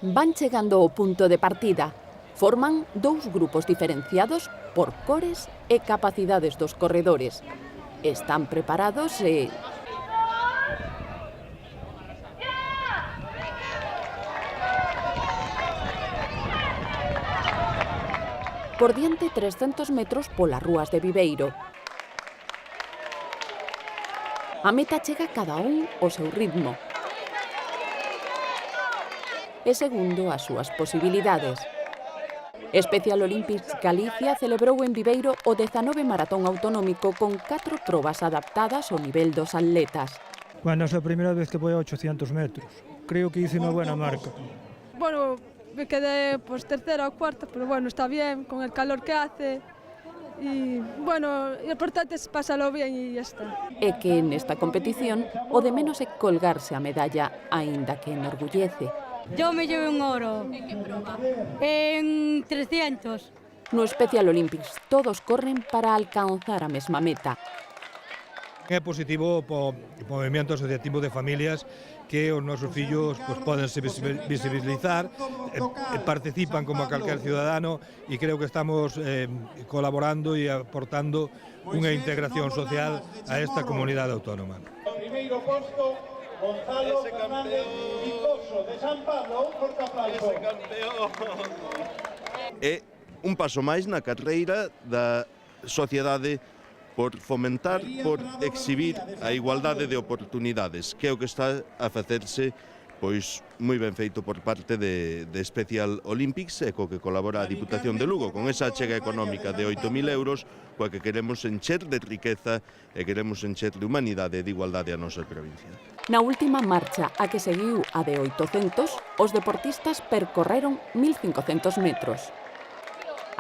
Van chegando ao punto de partida. Forman dous grupos diferenciados por cores e capacidades dos corredores. Están preparados e... por diante 300 metros polas rúas de Viveiro. A meta chega cada un ao seu ritmo e segundo as súas posibilidades. Special Olympics Galicia celebrou en Viveiro o 19 maratón autonómico con 4 probas adaptadas ao nivel dos atletas. Bueno, es la primera vez que voy a 800 metros. Creo que hice una buena marca. Bueno, me quedé pues tercera o cuarta, pero bueno, está bien, con el calor que hace. Y bueno, lo importante es pasarlo bien y ya está. E que nesta competición o de menos é colgarse a medalla, aínda que enorgullece. Yo me llevé un oro. ¿En qué prueba? En 300. No Special Olympics todos corren para alcanzar a mesma meta. É positivo po movimento asociativo de familias que os nosos fillos podense visibilizar, participan como calquer ciudadano e creo que estamos colaborando e aportando unha integración social a esta comunidade autónoma. Primeiro posto, Gonzalo Fernández Vicoso de San Pablo, un forte aplauso. É un paso máis na carreira da sociedade por fomentar, por exhibir a igualdade de oportunidades, que é o que está a facerse pois moi ben feito por parte de Special Olympics e co que colabora a Diputación de Lugo, con esa achega económica de 8.000 euros, coa que queremos encher de riqueza e queremos encher de humanidade e de igualdade a nosa provincia. Na última marcha, a que seguiu a de 800, os deportistas percorreron 1.500 metros.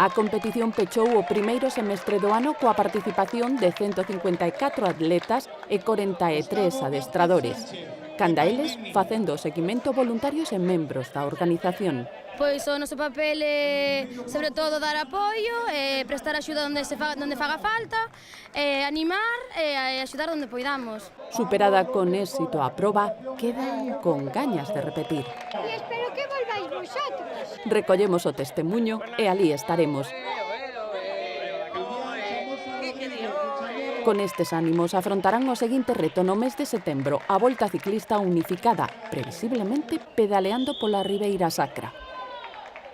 A competición pechou o primeiro semestre do ano coa participación de 154 atletas e 43 adestradores. Canda eles, facendo o seguimento voluntarios e membros da organización. Pois o noso papel é, sobre todo, dar apoio, prestar axuda onde faga falta, animar e axudar onde poidamos. Superada con éxito a proba, quedan con gañas de repetir. E espero que volváis vosotros. Recollemos o testemuño e alí estaremos. Con estes ánimos afrontarán o seguinte reto no mes de setembro, a Volta Ciclista Unificada, previsiblemente pedaleando pola Ribeira Sacra.